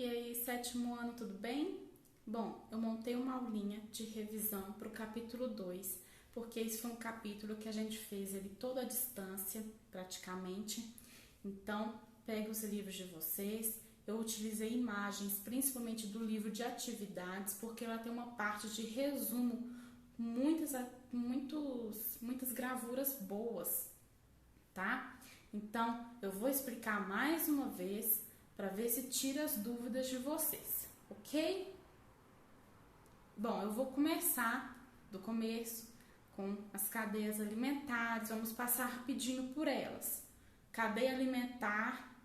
E aí, sétimo ano, tudo bem? Bom, eu montei uma aulinha de revisão para o capítulo 2, porque esse foi um capítulo que a gente fez ele toda à distância, praticamente. Então, pega os livros de vocês. Eu utilizei imagens, principalmente do livro de atividades, porque ela tem uma parte de resumo, muitas gravuras boas, tá? Então, eu vou explicar mais uma vez para ver se tira as dúvidas de vocês, ok? Bom, eu vou começar do começo com as cadeias alimentares, vamos passar rapidinho por elas. Cadeia alimentar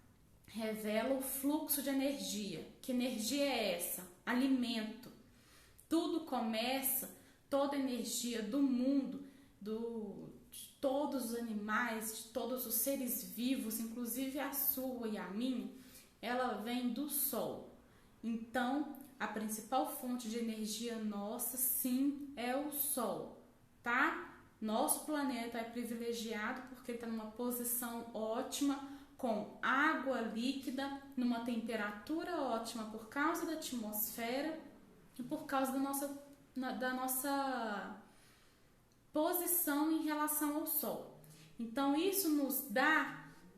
revela o fluxo de energia. Que energia é essa? Alimento. Tudo começa, toda energia do mundo, de todos os animais, de todos os seres vivos, inclusive a sua e a minha, ela vem do Sol. Então, a principal fonte de energia nossa, sim, é o Sol, tá? Nosso planeta é privilegiado porque ele está numa posição ótima, com água líquida, numa temperatura ótima por causa da atmosfera e por causa da nossa posição em relação ao Sol. Então, isso nos dá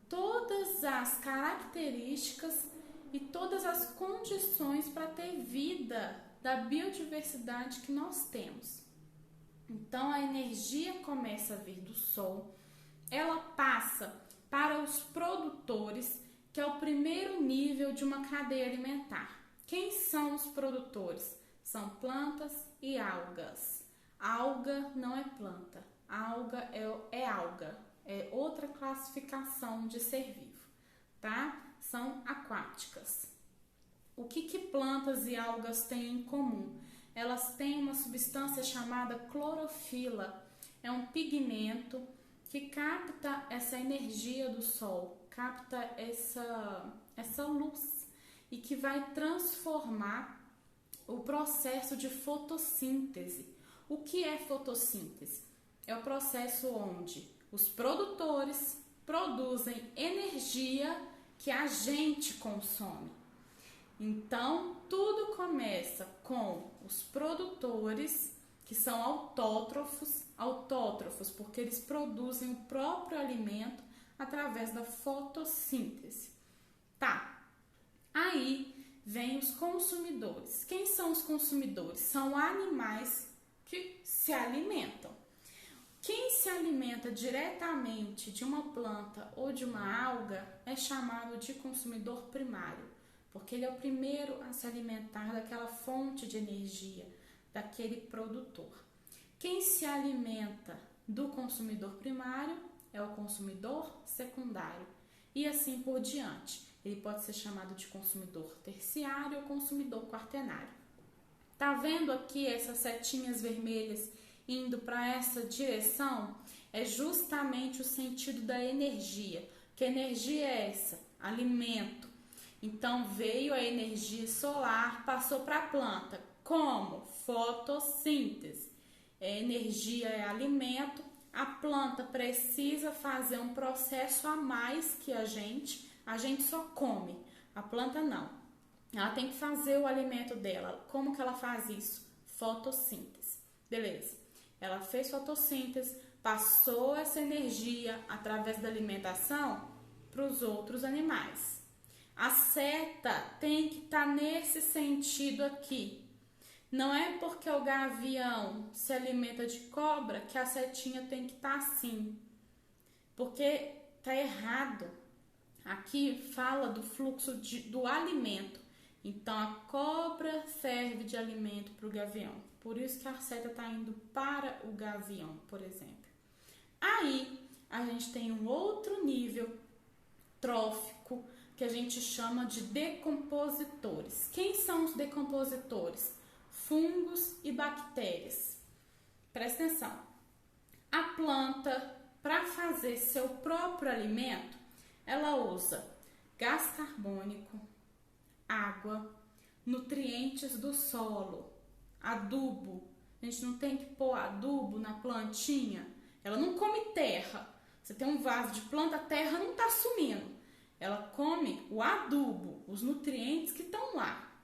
todas as características e todas as condições para ter vida da biodiversidade que nós temos. Então, a energia começa a vir do Sol, ela passa para os produtores, que é o primeiro nível de uma cadeia alimentar. Quem são os produtores? São plantas e algas. Alga não é planta, alga é alga, é outra classificação de ser vivo, tá? São aquáticas. O que plantas e algas têm em comum? Elas têm uma substância chamada clorofila, é um pigmento que capta essa energia do Sol, capta essa luz e que vai transformar o processo de fotossíntese. O que é fotossíntese? É o processo onde os produtores produzem energia que a gente consome. Então, tudo começa com os produtores, que são autótrofos porque eles produzem o próprio alimento através da fotossíntese. Tá, aí vem os consumidores. Quem são os consumidores? São animais que se alimentam. Quem se alimenta diretamente de uma planta ou de uma alga é chamado de consumidor primário, porque ele é o primeiro a se alimentar daquela fonte de energia, daquele produtor. Quem se alimenta do consumidor primário é o consumidor secundário e assim por diante. Ele pode ser chamado de consumidor terciário ou consumidor quaternário. Tá vendo aqui essas setinhas vermelhas indo para essa direção? É justamente o sentido da energia. Que energia é essa? Alimento. Então veio a energia solar, passou para a planta. Como? Fotossíntese. Energia é alimento. A planta precisa fazer um processo a mais que a gente só come. A planta não. Ela tem que fazer o alimento dela. Como que ela faz isso? Fotossíntese. Beleza. Ela fez fotossíntese, passou essa energia através da alimentação para os outros animais. A seta tem que estar nesse sentido aqui. Não é porque o gavião se alimenta de cobra que a setinha tem que estar assim. Porque está errado. Aqui fala do fluxo do alimento. Então, a cobra serve de alimento para o gavião. Por isso que a seta está indo para o gavião, por exemplo. Aí, a gente tem um outro nível trófico que a gente chama de decompositores. Quem são os decompositores? Fungos e bactérias. Presta atenção. A planta, para fazer seu próprio alimento, ela usa gás carbônico, água, nutrientes do solo, adubo. A gente não tem que pôr adubo na plantinha. Ela não come terra. Você tem um vaso de planta, a terra não está sumindo. Ela come o adubo, os nutrientes que estão lá.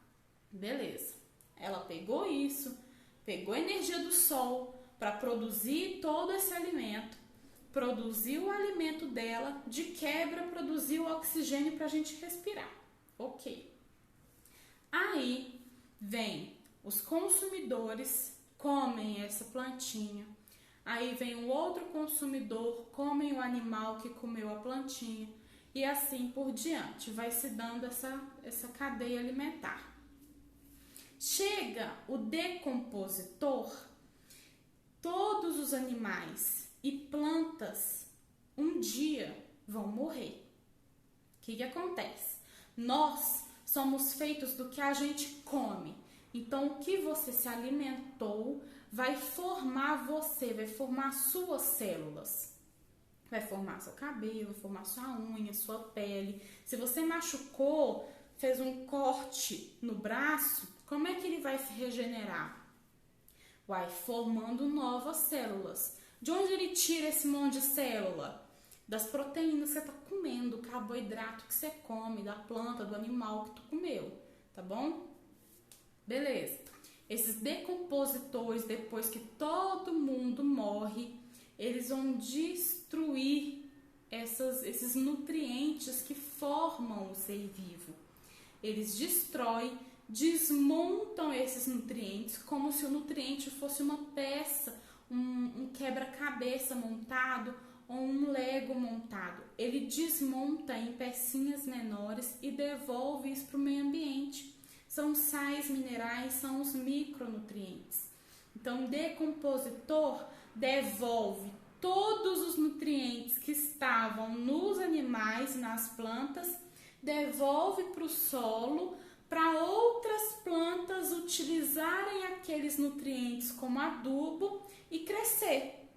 Beleza. Ela pegou isso, pegou a energia do sol para produzir todo esse alimento, produziu o alimento dela, de quebra produziu o oxigênio para a gente respirar. Ok. Aí vem os consumidores, comem essa plantinha. Aí vem um outro consumidor, comem o animal que comeu a plantinha. E assim por diante, vai se dando essa cadeia alimentar. Chega o decompositor, todos os animais e plantas um dia vão morrer. O que acontece? Nós somos feitos do que a gente come. Então, o que você se alimentou vai formar você, vai formar suas células. Vai formar seu cabelo, vai formar sua unha, sua pele. Se você machucou, fez um corte no braço, como é que ele vai se regenerar? Vai formando novas células. De onde ele tira esse monte de célula? Das proteínas que você está comendo, do carboidrato que você come, da planta, do animal que tu comeu, tá bom? Beleza. Esses decompositores, depois que todo mundo morre, eles vão destruir esses nutrientes que formam o ser vivo. Eles destroem, desmontam esses nutrientes como se o nutriente fosse uma peça, um quebra-cabeça montado ou um Lego montado. Ele desmonta em pecinhas menores e devolve isso para o meio ambiente. São sais minerais, são os micronutrientes. Então, o decompositor devolve todos os nutrientes que estavam nos animais, nas plantas, devolve para o solo, para outras plantas utilizarem aqueles nutrientes como adubo e crescer.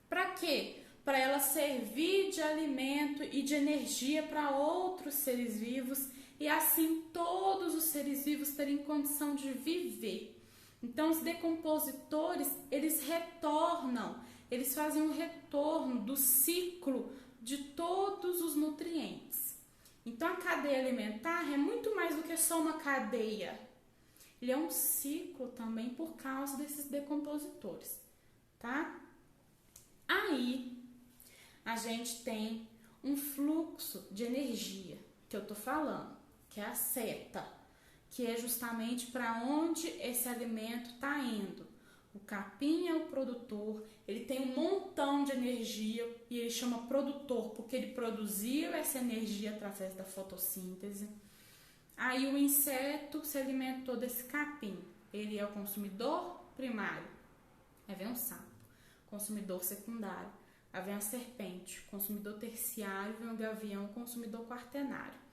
Para quê? Para ela servir de alimento e de energia para outros seres vivos e assim todos os seres vivos terem condição de viver. Então, os decompositores, eles retornam, eles fazem um retorno do ciclo de todos os nutrientes. Então, a cadeia alimentar é muito mais do que só uma cadeia. Ele é um ciclo também por causa desses decompositores, tá? Aí, a gente tem um fluxo de energia, que eu tô falando, que é a seta, que é justamente para onde esse alimento está indo. O capim é o produtor, ele tem um montão de energia e ele chama produtor porque ele produziu essa energia através da fotossíntese. Aí o inseto se alimentou desse capim, ele é o consumidor primário. Aí vem o sapo, consumidor secundário. Aí vem a serpente, consumidor terciário, vem o gavião, consumidor quaternário.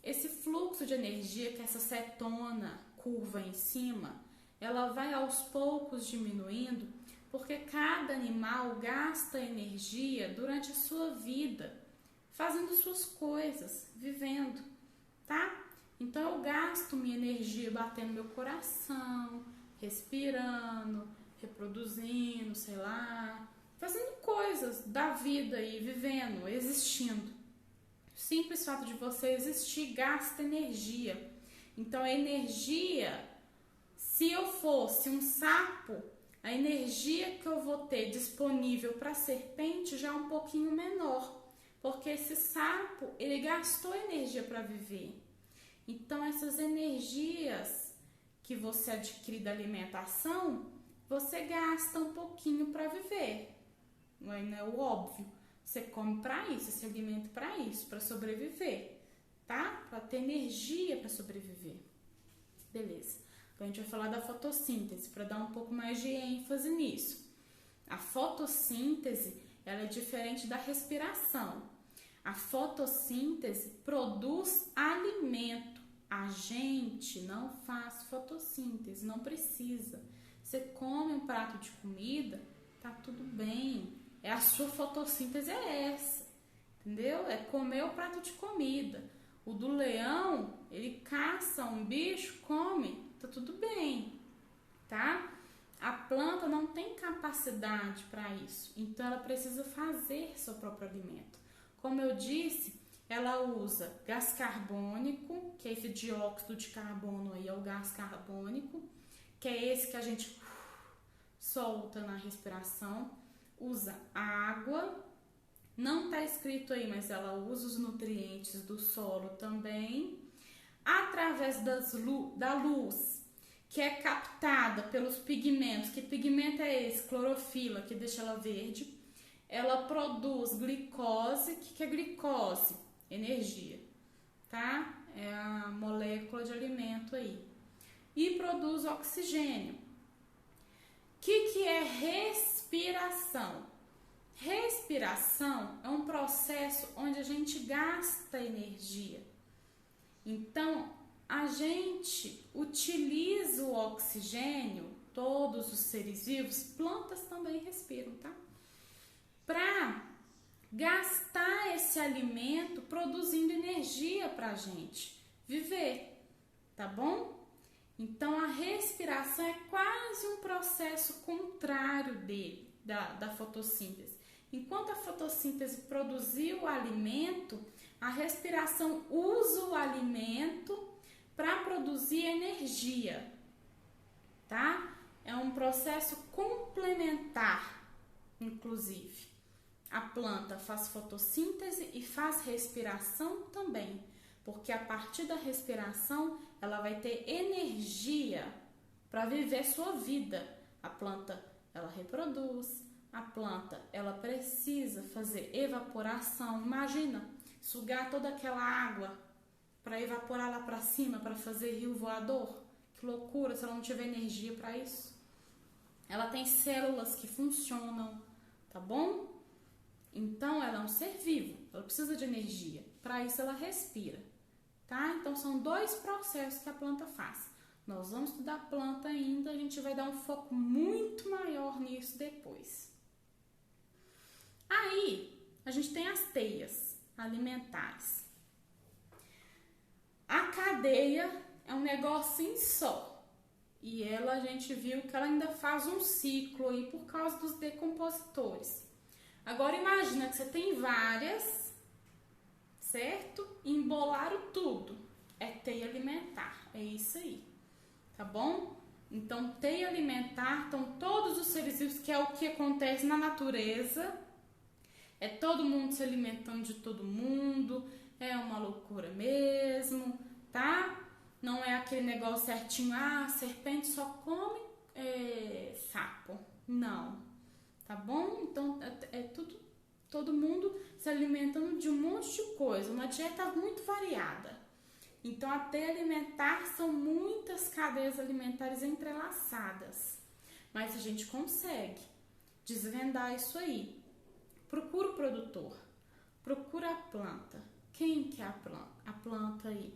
Esse fluxo de energia, que essa cetona curva em cima, ela vai aos poucos diminuindo, porque cada animal gasta energia durante a sua vida, fazendo suas coisas, vivendo, tá? Então eu gasto minha energia batendo meu coração, respirando, reproduzindo, sei lá, fazendo coisas da vida e vivendo, existindo. O simples fato de você existir gasta energia. Então, a energia, se eu fosse um sapo, a energia que eu vou ter disponível para a serpente já é um pouquinho menor, porque esse sapo, ele gastou energia para viver. Então, essas energias que você adquire da alimentação, você gasta um pouquinho para viver. Não é o óbvio. Você come para isso, se alimenta para isso, para sobreviver, tá? Para ter energia para sobreviver. Beleza. Então a gente vai falar da fotossíntese para dar um pouco mais de ênfase nisso. A fotossíntese, ela é diferente da respiração. A fotossíntese produz alimento. A gente não faz fotossíntese, não precisa. Você come um prato de comida, tá tudo bem. A sua fotossíntese é essa, entendeu? É comer o prato de comida. O do leão, ele caça um bicho, come, tá tudo bem, tá? A planta não tem capacidade para isso, então ela precisa fazer seu próprio alimento. Como eu disse, ela usa gás carbônico, que é esse dióxido de carbono aí, é o gás carbônico, que é esse que a gente solta na respiração. Usa água, não está escrito aí, mas ela usa os nutrientes do solo também, através da luz, que é captada pelos pigmentos. Que pigmento é esse? Clorofila, que deixa ela verde. Ela produz glicose. O que é glicose? Energia, tá? É a molécula de alimento aí. E produz oxigênio. O que é respiração? Respiração é um processo onde a gente gasta energia. Então, a gente utiliza o oxigênio, todos os seres vivos, plantas também respiram, tá? Para gastar esse alimento produzindo energia para a gente viver, tá bom? Então, a respiração é quase um processo contrário da fotossíntese. Enquanto a fotossíntese produziu o alimento, a respiração usa o alimento para produzir energia, tá? É um processo complementar, inclusive. A planta faz fotossíntese e faz respiração também, porque a partir da respiração ela vai ter energia para viver sua vida. A planta, ela reproduz, a planta, ela precisa fazer evaporação. Imagina, sugar toda aquela água para evaporar lá para cima, para fazer rio voador. Que loucura se ela não tiver energia para isso. Ela tem células que funcionam, tá bom? Então, ela é um ser vivo, ela precisa de energia. Para isso, ela respira, tá? Então, são dois processos que a planta faz. Nós vamos estudar a planta ainda, a gente vai dar um foco muito maior nisso depois. Aí, a gente tem as teias alimentares. A cadeia é um negocinho só. E ela, a gente viu que ela ainda faz um ciclo aí por causa dos decompositores. Agora, imagina que você tem várias, certo? Embolaram tudo. É teia alimentar, é isso aí, tá bom? Então, teia alimentar, estão todos os seres vivos, que é o que acontece na natureza. É todo mundo se alimentando de todo mundo, é uma loucura mesmo, tá? Não é aquele negócio certinho, a serpente só come sapo. Não, tá bom? Então, todo mundo se alimentando de um monte de coisa, uma dieta muito variada. Então, a teia alimentar são muitas cadeias alimentares entrelaçadas, mas a gente consegue desvendar isso aí. Procura o produtor, procura a planta. Quem que é a planta? A planta aí.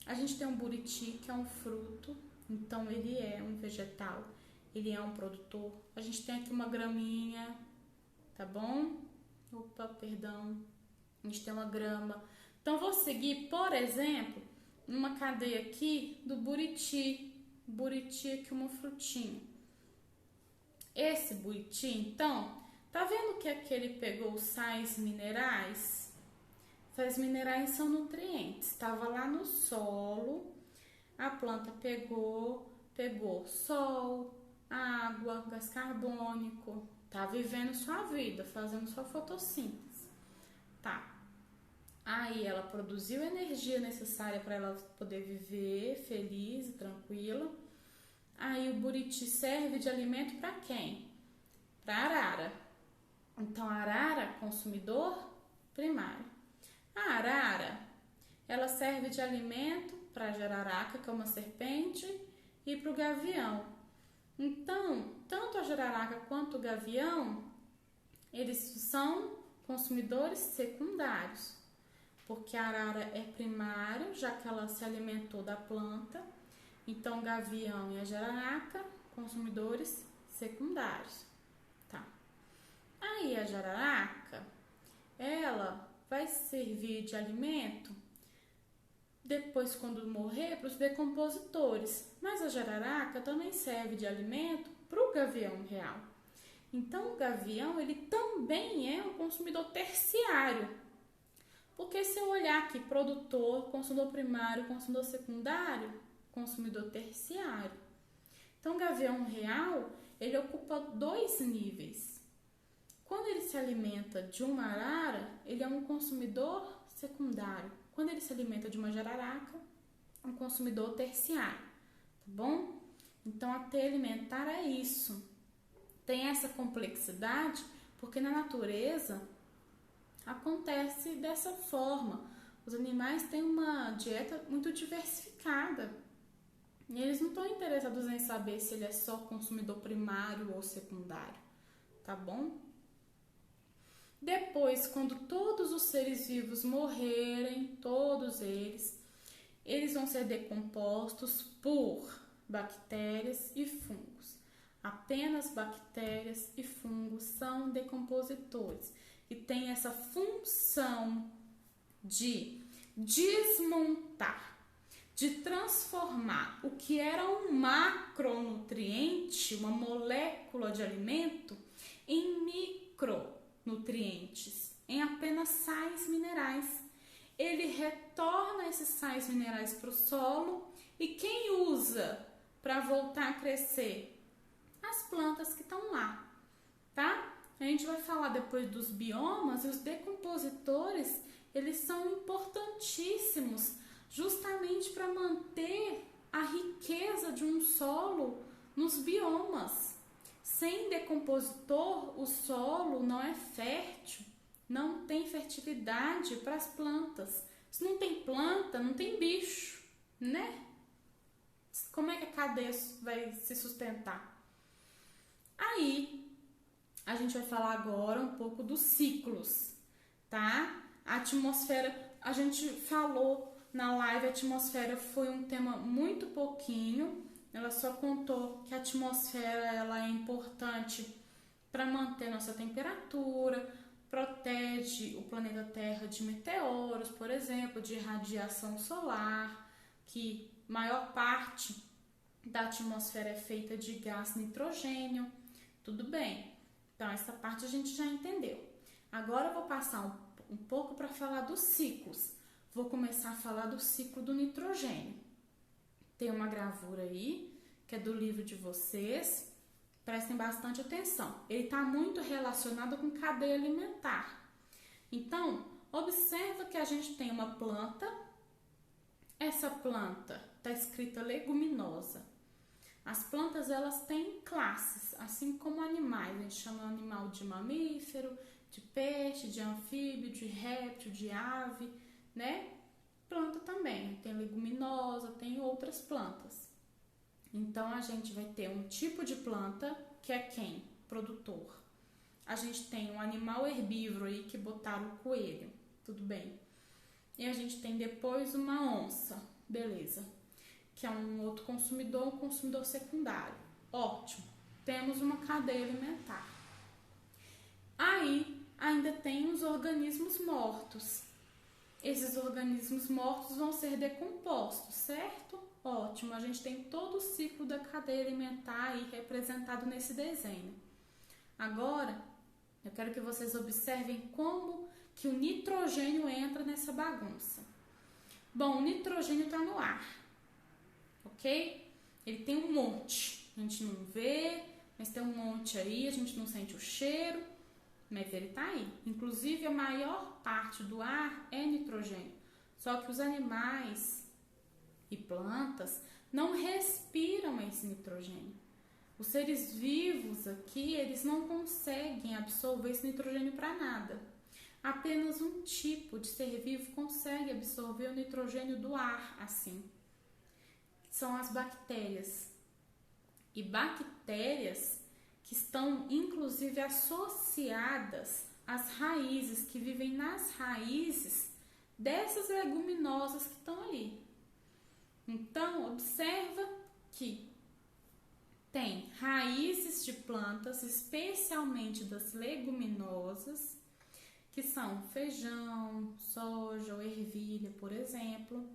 A gente tem um buriti, que é um fruto, então ele é um vegetal, ele é um produtor. A gente tem aqui uma graminha, tá bom? Opa, perdão. A gente tem uma grama. Então, vou seguir, por exemplo, uma cadeia aqui do buriti. Buriti aqui, uma frutinha. Esse buriti, então, tá vendo que aqui ele pegou sais minerais? Sais minerais são nutrientes. Estava lá no solo, a planta pegou sol, água, gás carbônico, tá vivendo sua vida, fazendo sua fotossíntese, tá? Aí ela produziu a energia necessária para ela poder viver feliz e tranquila. Aí o buriti serve de alimento para quem? Para a arara. Então a arara, consumidor primário. A arara, ela serve de alimento para a jararaca, que é uma serpente, e para o gavião. Então, tanto a jararaca quanto o gavião, eles são consumidores secundários, porque a arara é primário, já que ela se alimentou da planta. Então, o gavião e a jararaca, consumidores secundários, tá? Aí a jararaca, ela vai servir de alimento depois, quando morrer, para os decompositores. Mas a jararaca também serve de alimento para o gavião real. Então, o gavião, ele também é um consumidor terciário. Porque se eu olhar aqui, produtor, consumidor primário, consumidor secundário, consumidor terciário. Então, o gavião real, ele ocupa 2 níveis. Quando ele se alimenta de uma arara, ele é um consumidor secundário. Quando ele se alimenta de uma jararaca, é um consumidor terciário, tá bom? Então, a teia alimentar é isso. Tem essa complexidade porque na natureza acontece dessa forma. Os animais têm uma dieta muito diversificada. E eles não estão interessados em saber se ele é só consumidor primário ou secundário, tá bom? Depois, quando todos os seres vivos morrerem, todos eles vão ser decompostos por bactérias e fungos. Apenas bactérias e fungos são decompositores e têm essa função de desmontar, de transformar o que era um macronutriente, uma molécula de alimento, em micronutrientes, em apenas sais minerais. Ele retorna esses sais minerais para o solo e quem usa para voltar a crescer? As plantas que estão lá, tá? A gente vai falar depois dos biomas e os decompositores, eles são importantíssimos justamente para manter a riqueza de um solo nos biomas. Sem decompositor, o solo não é fértil, não tem fertilidade para as plantas. Se não tem planta, não tem bicho, né? Como é que a cadeia vai se sustentar? Aí, a gente vai falar agora um pouco dos ciclos, tá? A atmosfera, a gente falou na live, a atmosfera foi um tema muito pouquinho. Ela só contou que a atmosfera ela é importante para manter nossa temperatura, protege o planeta Terra de meteoros, por exemplo, de radiação solar, que maior parte da atmosfera é feita de gás nitrogênio. Tudo bem, então essa parte a gente já entendeu. Agora eu vou passar um pouco para falar dos ciclos. Vou começar a falar do ciclo do nitrogênio. Tem uma gravura aí, que é do livro de vocês. Prestem bastante atenção. Ele está muito relacionado com cadeia alimentar. Então, observa que a gente tem uma planta. Essa planta está escrita leguminosa. As plantas, elas têm classes, assim como animais. A gente chama o animal de mamífero, de peixe, de anfíbio, de réptil, de ave, né? Planta também, tem leguminosa, tem outras plantas. Então, a gente vai ter um tipo de planta, que é quem? Produtor. A gente tem um animal herbívoro aí, que botaram o coelho, tudo bem. E a gente tem depois uma onça, beleza. Que é um outro consumidor, um consumidor secundário. Ótimo, temos uma cadeia alimentar. Aí, ainda tem os organismos mortos. Esses organismos mortos vão ser decompostos, certo? Ótimo, a gente tem todo o ciclo da cadeia alimentar aí representado nesse desenho. Agora, eu quero que vocês observem como que o nitrogênio entra nessa bagunça. Bom, o nitrogênio está no ar, ok? Ele tem um monte, a gente não vê, mas tem um monte aí, a gente não sente o cheiro, mas ele está aí. Inclusive, a maior parte do ar é nitrogênio. Só que os animais e plantas não respiram esse nitrogênio. Os seres vivos aqui, eles não conseguem absorver esse nitrogênio para nada. Apenas um tipo de ser vivo consegue absorver o nitrogênio do ar, assim. São as bactérias. E bactérias que estão, inclusive, associadas às raízes, que vivem nas raízes dessas leguminosas que estão ali. Então, observa que tem raízes de plantas, especialmente das leguminosas, que são feijão, soja ou ervilha, por exemplo,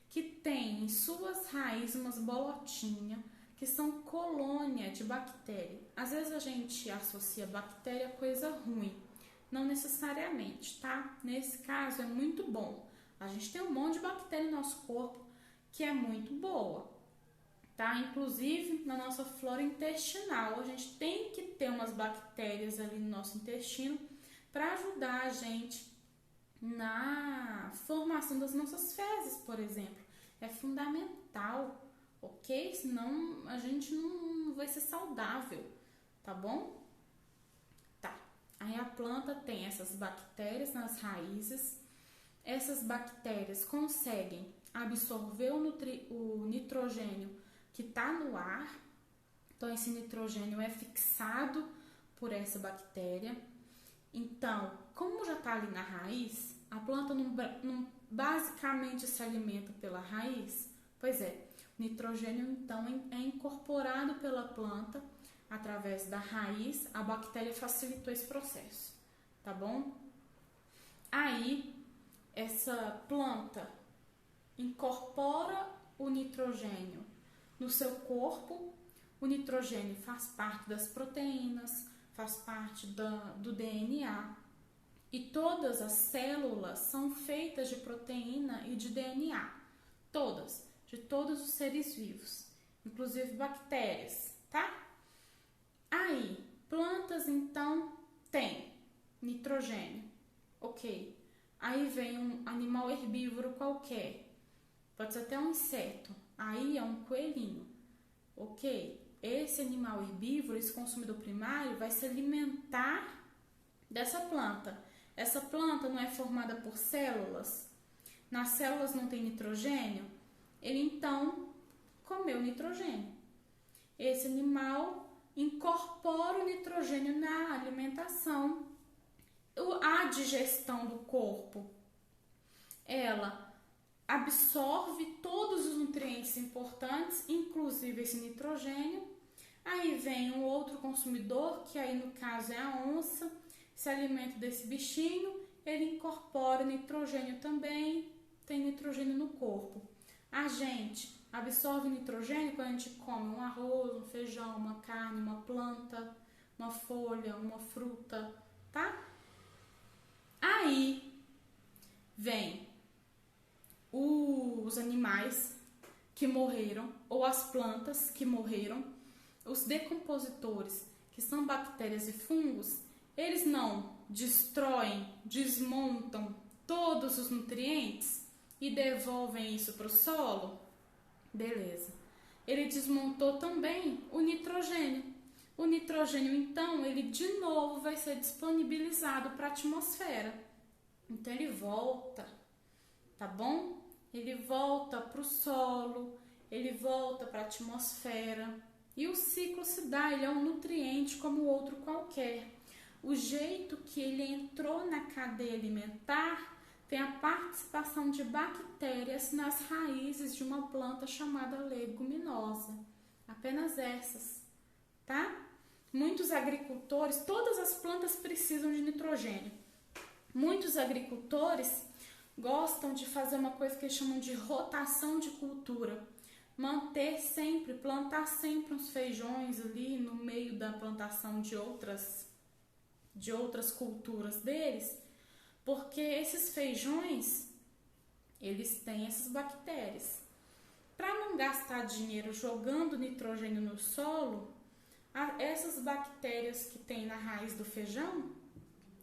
que tem em suas raízes umas bolotinhas, que são colônia de bactéria. Às vezes a gente associa bactéria a coisa ruim, Não necessariamente, tá? Nesse caso é muito bom. A gente tem um monte de bactéria no nosso corpo que é muito boa, tá? Inclusive na nossa flora intestinal, a gente tem que ter umas bactérias ali no nosso intestino para ajudar a gente na formação das nossas fezes, por exemplo. É fundamental, ok? Senão a gente não vai ser saudável, tá bom? Tá. Aí a planta tem essas bactérias nas raízes. Essas bactérias conseguem absorver o nitrogênio que está no ar. Então, esse nitrogênio é fixado por essa bactéria. Então, como já está ali na raiz, a planta não basicamente se alimenta pela raiz. Pois é, o nitrogênio então é incorporado pela planta através da raiz. A bactéria facilitou esse processo, tá bom? Aí, essa planta incorpora o nitrogênio no seu corpo. O nitrogênio faz parte das proteínas, faz parte do DNA. E todas as células são feitas de proteína e de DNA. Todas, de todos os seres vivos, inclusive bactérias, tá? Aí, plantas então têm nitrogênio, ok. Aí vem um animal herbívoro qualquer, pode ser até um inseto, aí é um coelhinho, ok. Esse animal herbívoro, esse consumidor primário, vai se alimentar dessa planta. Essa planta não é formada por células? Nas células não tem nitrogênio? Ele então comeu nitrogênio. Esse animal incorpora o nitrogênio na alimentação. A digestão do corpo, ela absorve todos os nutrientes importantes, inclusive esse nitrogênio. Aí vem um outro consumidor, que aí no caso é a onça, se alimenta desse bichinho, ele incorpora nitrogênio também, tem nitrogênio no corpo. A gente absorve nitrogênio quando a gente come um arroz, um feijão, uma carne, uma planta, uma folha, uma fruta, tá? Aí vem os animais que morreram ou as plantas que morreram, os decompositores, que são bactérias e fungos. Eles não destroem, desmontam todos os nutrientes e devolvem isso para o solo? Beleza. Ele desmontou também o nitrogênio. O nitrogênio, então, ele de novo vai ser disponibilizado para a atmosfera. Então, ele volta, tá bom? Ele volta para o solo, ele volta para a atmosfera. E o ciclo se dá, ele é um nutriente como outro qualquer. O jeito que ele entrou na cadeia alimentar tem a participação de bactérias nas raízes de uma planta chamada leguminosa. Apenas essas, tá? Muitos agricultores, todas as plantas precisam de nitrogênio. Muitos agricultores gostam de fazer uma coisa que eles chamam de rotação de cultura. Plantar sempre uns feijões ali no meio da plantação de outras culturas deles, porque esses feijões, eles têm essas bactérias. Para não gastar dinheiro jogando nitrogênio no solo, essas bactérias que tem na raiz do feijão,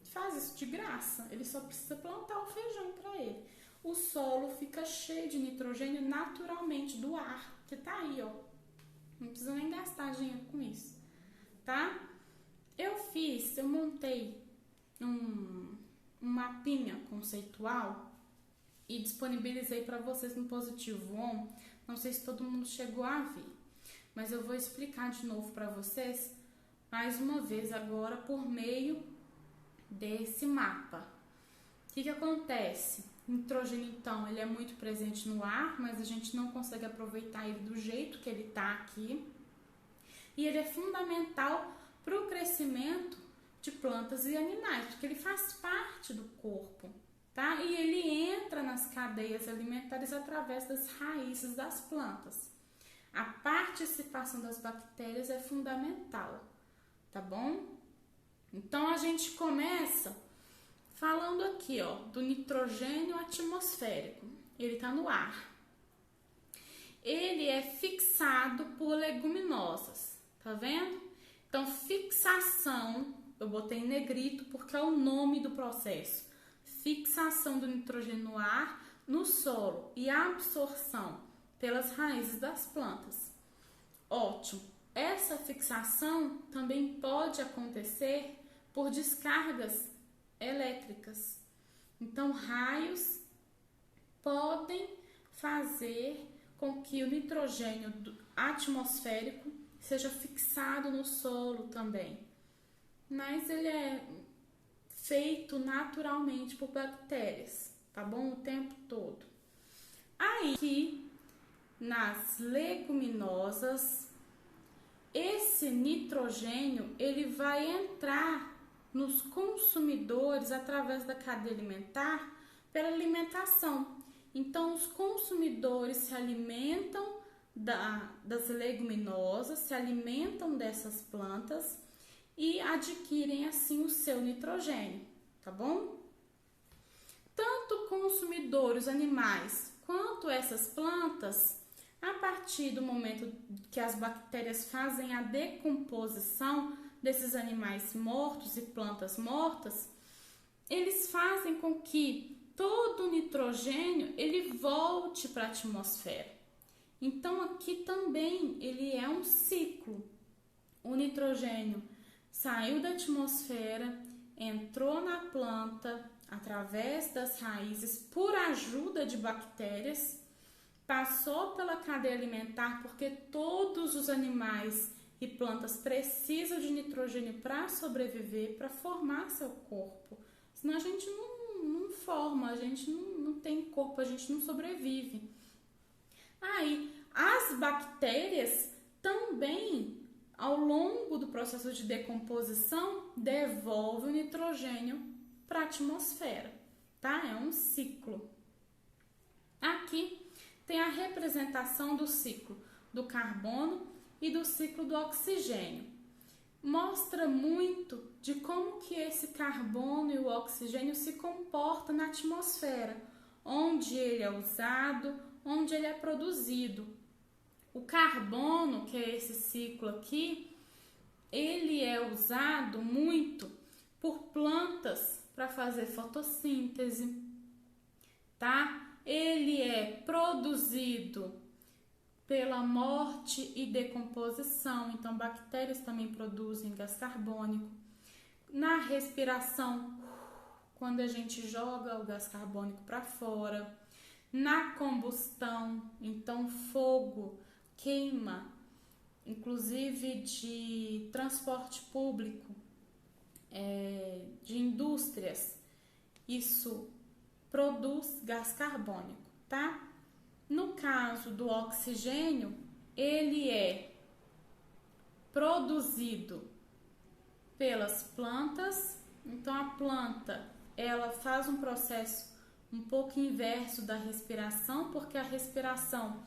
faz isso de graça, ele só precisa plantar o feijão para ele. O solo fica cheio de nitrogênio naturalmente do ar, que tá aí, ó. Não precisa nem gastar dinheiro com isso, tá? Eu montei um mapinha conceitual e disponibilizei para vocês no Positivo On. Não sei se todo mundo chegou a ver, mas eu vou explicar de novo para vocês, mais uma vez agora, por meio desse mapa. O que acontece? O nitrogênio, então, ele é muito presente no ar, mas a gente não consegue aproveitar ele do jeito que ele está aqui. E ele é fundamental para o crescimento de plantas e animais, porque ele faz parte do corpo, tá? E ele entra nas cadeias alimentares através das raízes das plantas. A participação das bactérias é fundamental, tá bom? Então a gente começa Falando aqui, ó, do nitrogênio atmosférico, ele está no ar. Ele é fixado por leguminosas, tá vendo? Então, fixação, eu botei em negrito porque é o nome do processo. Fixação do nitrogênio no ar, no solo e absorção pelas raízes das plantas. Ótimo! Essa fixação também pode acontecer por descargas elétricas. Então, raios podem fazer com que o nitrogênio atmosférico seja fixado no solo também. Mas ele é feito naturalmente por bactérias, tá bom? O tempo todo. Aí, aqui, nas leguminosas, esse nitrogênio, ele vai entrar nos consumidores através da cadeia alimentar pela alimentação. Então, os consumidores se alimentam das leguminosas, se alimentam dessas plantas e adquirem assim o seu nitrogênio, tá bom? Tanto consumidores, animais, quanto essas plantas, a partir do momento que as bactérias fazem a decomposição desses animais mortos e plantas mortas, eles fazem com que todo o nitrogênio ele volte para a atmosfera. Então aqui também ele é um ciclo. O nitrogênio saiu da atmosfera, entrou na planta através das raízes por ajuda de bactérias, passou pela cadeia alimentar porque todos os animais e plantas precisam de nitrogênio para sobreviver, para formar seu corpo. Senão a gente não forma, a gente não tem corpo, a gente não sobrevive. Aí, as bactérias também, ao longo do processo de decomposição, devolvem o nitrogênio para a atmosfera, tá? É um ciclo. Aqui tem a representação do ciclo do carbono e do ciclo do oxigênio. Mostra muito de como que esse carbono e o oxigênio se comportam na atmosfera, onde ele é usado, onde ele é produzido. O carbono, que é esse ciclo aqui, ele é usado muito por plantas para fazer fotossíntese, tá? Ele é produzido pela morte e decomposição, então bactérias também produzem gás carbônico. Na respiração, quando a gente joga o gás carbônico para fora. Na combustão, então fogo, queima, inclusive de transporte público, de indústrias, isso produz gás carbônico, tá? No caso do oxigênio, ele é produzido pelas plantas, então a planta, ela faz um processo um pouco inverso da respiração, porque a respiração,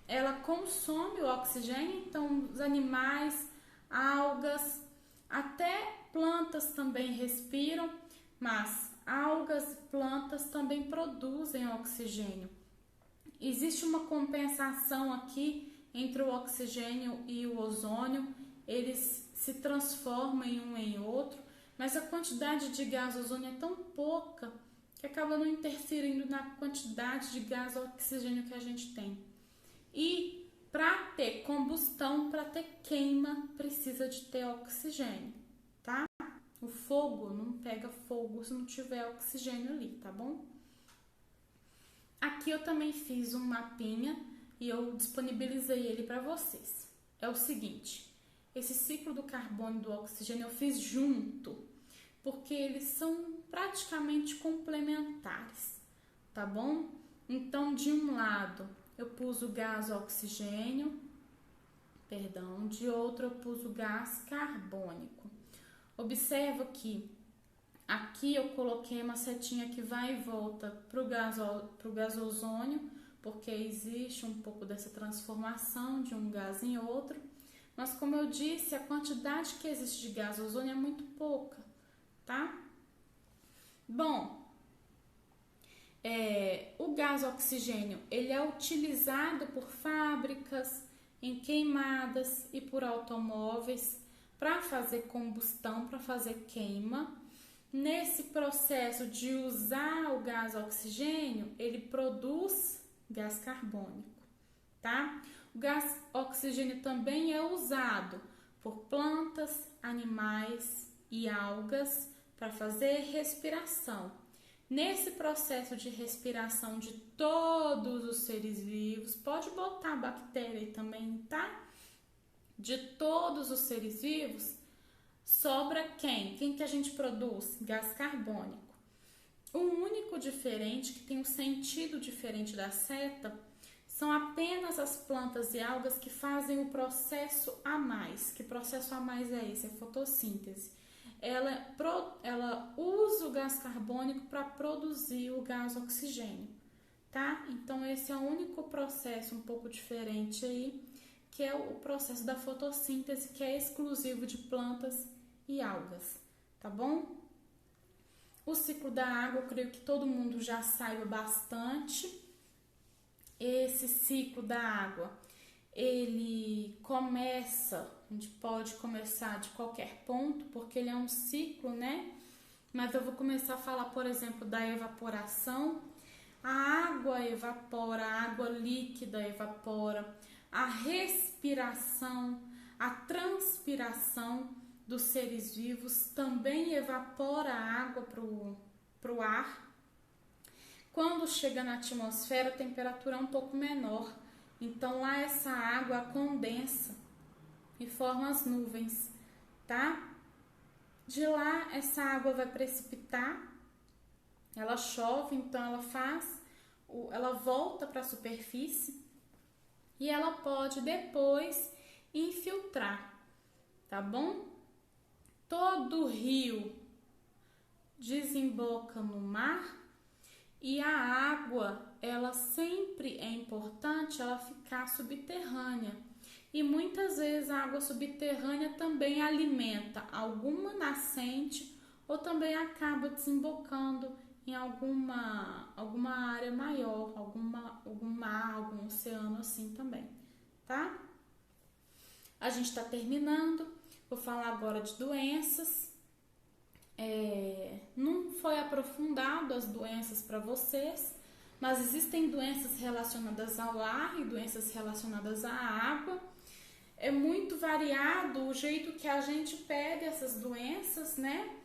ela consome o oxigênio, então os animais, algas, até plantas também respiram, mas algas e plantas também produzem oxigênio. Existe uma compensação aqui entre o oxigênio e o ozônio, eles se transformam em um em outro, mas a quantidade de gás ozônio é tão pouca que acaba não interferindo na quantidade de gás oxigênio que a gente tem. E para ter combustão, para ter queima, precisa de ter oxigênio, tá? O fogo não pega fogo se não tiver oxigênio ali, tá bom? Aqui eu também fiz um mapinha e eu disponibilizei ele para vocês. É o seguinte, esse ciclo do carbono e do oxigênio eu fiz junto, porque eles são praticamente complementares, tá bom? Então, de um lado, eu pus o gás oxigênio, de outro eu pus o gás carbônico. Observa que aqui eu coloquei uma setinha que vai e volta para o gás ozônio, porque existe um pouco dessa transformação de um gás em outro. Mas, como eu disse, a quantidade que existe de gás ozônio é muito pouca, tá? Bom, o gás oxigênio ele é utilizado por fábricas, em queimadas e por automóveis para fazer combustão, para fazer queima. Nesse processo de usar o gás oxigênio, ele produz gás carbônico, tá? O gás oxigênio também é usado por plantas, animais e algas para fazer respiração. Nesse processo de respiração de todos os seres vivos, pode botar bactéria aí também, tá? De todos os seres vivos, sobra quem? Quem que a gente produz? Gás carbônico. O único diferente, que tem um sentido diferente da seta, são apenas as plantas e algas que fazem o processo a mais. Que processo a mais é esse? É fotossíntese. Ela usa o gás carbônico para produzir o gás oxigênio, tá? Então, esse é o único processo um pouco diferente aí, que é o processo da fotossíntese, que é exclusivo de plantas e algas, tá bom? O ciclo da água, eu creio que todo mundo já saiba bastante. Esse ciclo da água, ele começa, a gente pode começar de qualquer ponto, porque ele é um ciclo, né? Mas eu vou começar a falar, por exemplo, da evaporação. A água evapora, a água líquida evapora, a respiração, a transpiração dos seres vivos também evapora a água para o ar. Quando chega na atmosfera, a temperatura é um pouco menor. Então, lá essa água condensa e forma as nuvens, tá? De lá, essa água vai precipitar, ela chove, então ela volta para a superfície e ela pode depois infiltrar, tá bom? Todo rio desemboca no mar e a água, ela sempre é importante ela ficar subterrânea. E muitas vezes a água subterrânea também alimenta alguma nascente ou também acaba desembocando em alguma área maior, algum mar, algum oceano assim também, tá? A gente está terminando, vou falar agora de doenças. Não foi aprofundado as doenças para vocês, mas existem doenças relacionadas ao ar e doenças relacionadas à água. É muito variado o jeito que a gente pega essas doenças, né?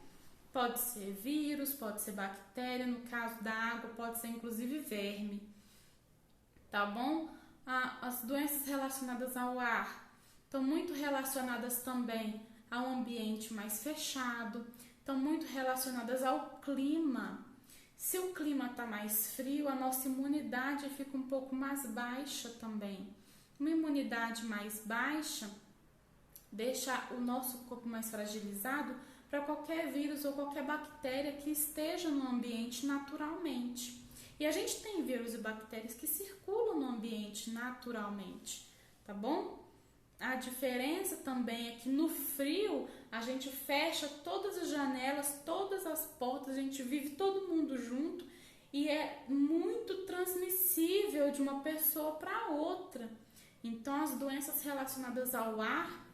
Pode ser vírus, pode ser bactéria, no caso da água pode ser inclusive verme, tá bom? As doenças relacionadas ao ar estão muito relacionadas também ao ambiente mais fechado, estão muito relacionadas ao clima. Se o clima está mais frio, a nossa imunidade fica um pouco mais baixa também. Uma imunidade mais baixa deixa o nosso corpo mais fragilizado para qualquer vírus ou qualquer bactéria que esteja no ambiente naturalmente. E a gente tem vírus e bactérias que circulam no ambiente naturalmente, tá bom? A diferença também é que no frio a gente fecha todas as janelas, todas as portas, a gente vive todo mundo junto e é muito transmissível de uma pessoa para outra. Então, as doenças relacionadas ao ar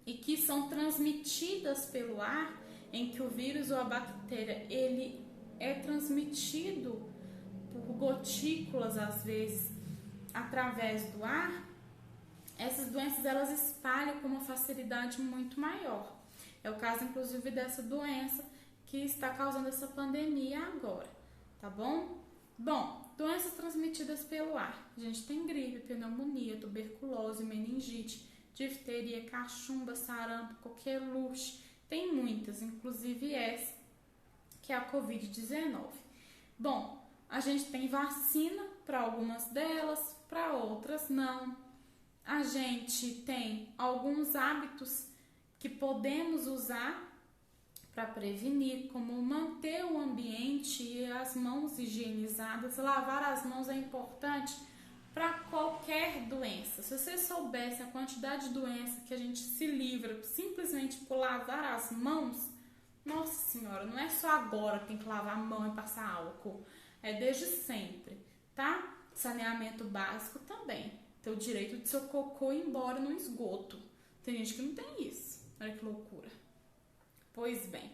e que são transmitidas pelo ar, em que o vírus ou a bactéria ele é transmitido por gotículas, às vezes, através do ar, essas doenças elas espalham com uma facilidade muito maior. É o caso, inclusive, dessa doença que está causando essa pandemia agora, tá bom? Bom, doenças transmitidas pelo ar. A gente tem gripe, pneumonia, tuberculose, meningite, difteria, cachumba, sarampo, coqueluche. Tem muitas, inclusive essa, que é a Covid-19. Bom, a gente tem vacina para algumas delas, para outras não. A gente tem alguns hábitos que podemos usar para prevenir, como manter o ambiente e as mãos higienizadas. Lavar as mãos é importante para qualquer doença. Se você soubesse a quantidade de doença que a gente se livra simplesmente por lavar as mãos, Nossa senhora, não é só agora que tem que lavar a mão e passar álcool. É desde sempre, tá? Saneamento básico também. Ter o direito de seu cocô ir embora no esgoto. Tem gente que não tem isso. Olha que loucura. Pois bem,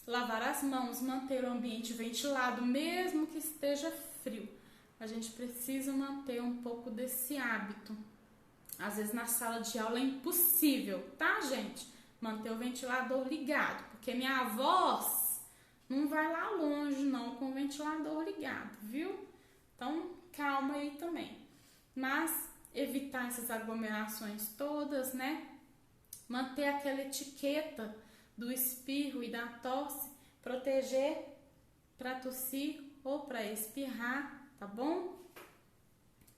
lavar as mãos, manter o ambiente ventilado, mesmo que esteja frio. A gente precisa manter um pouco desse hábito. Às vezes na sala de aula é impossível, tá, gente? Manter o ventilador ligado, porque minha voz não vai lá longe não com o ventilador ligado, viu? Então, calma aí também. Mas evitar essas aglomerações todas, né? Manter aquela etiqueta do espirro e da tosse, proteger para tossir ou para espirrar, tá bom?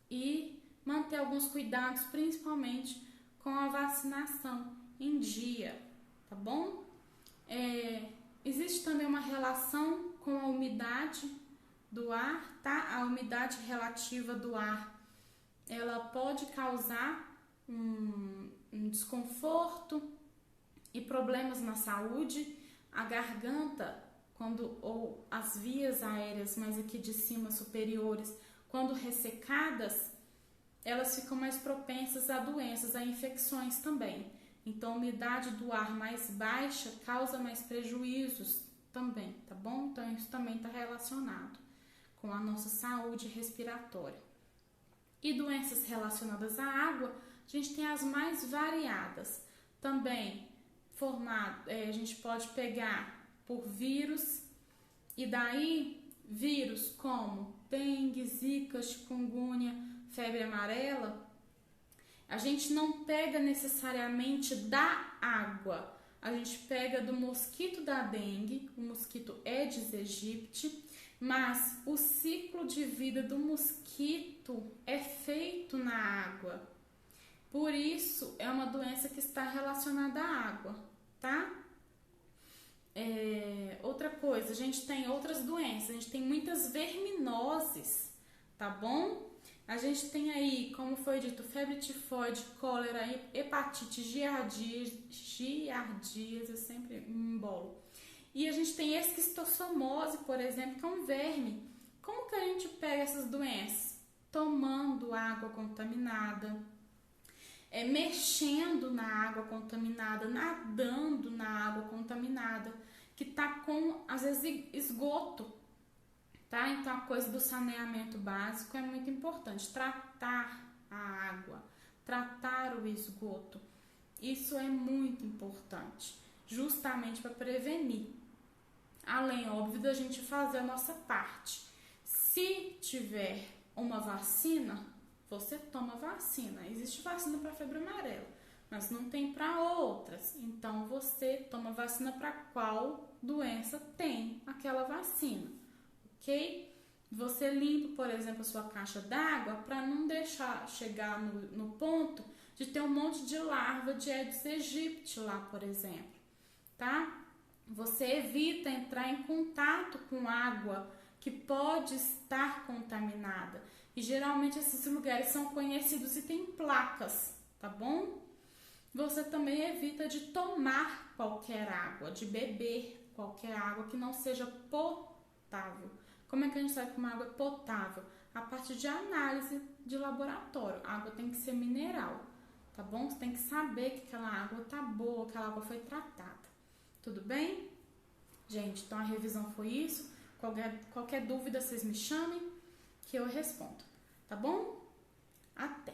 E manter alguns cuidados, principalmente com a vacinação em dia, tá bom? Existe também uma relação com a umidade do ar, tá? A umidade relativa do ar, ela pode causar um desconforto e problemas na saúde. A garganta, ou as vias aéreas, mais aqui de cima, superiores, quando ressecadas, elas ficam mais propensas a doenças, a infecções também. Então, a umidade do ar mais baixa causa mais prejuízos também, tá bom? Então, isso também está relacionado com a nossa saúde respiratória. E doenças relacionadas à água, a gente tem as mais variadas. Também, a gente pode pegar por vírus, e daí vírus como dengue, zika, chikungunya, febre amarela, a gente não pega necessariamente da água, a gente pega do mosquito da dengue, o mosquito Aedes aegypti, mas o ciclo de vida do mosquito é feito na água. Por isso, é uma doença que está relacionada à água, tá? Outra coisa, a gente tem outras doenças, a gente tem muitas verminoses, tá bom? A gente tem aí, como foi dito, febre tifoide, cólera, hepatite, giardias, eu sempre me embolo. E a gente tem esquistossomose, por exemplo, que é um verme. Como que a gente pega essas doenças? Tomando água contaminada, mexendo na água contaminada, nadando na água contaminada, que tá com, às vezes, esgoto, tá? Então, a coisa do saneamento básico é muito importante. Tratar a água, tratar o esgoto, isso é muito importante, justamente para prevenir. Além, óbvio, da gente fazer a nossa parte. Se tiver uma vacina, você toma vacina. Existe vacina para febre amarela, mas não tem para outras. Então, você toma vacina para qual doença tem aquela vacina, ok? Você limpa, por exemplo, a sua caixa d'água para não deixar chegar no ponto de ter um monte de larva de Aedes aegypti lá, por exemplo, tá? Você evita entrar em contato com água que pode estar contaminada. E geralmente esses lugares são conhecidos e tem placas, tá bom? Você também evita de tomar qualquer água, de beber qualquer água que não seja potável. Como é que a gente sabe que uma água é potável? A partir de análise de laboratório. A água tem que ser mineral, tá bom? Você tem que saber que aquela água tá boa, aquela água foi tratada. Tudo bem? Gente, então a revisão foi isso. Qualquer dúvida, vocês me chamem que eu respondo, tá bom? Até!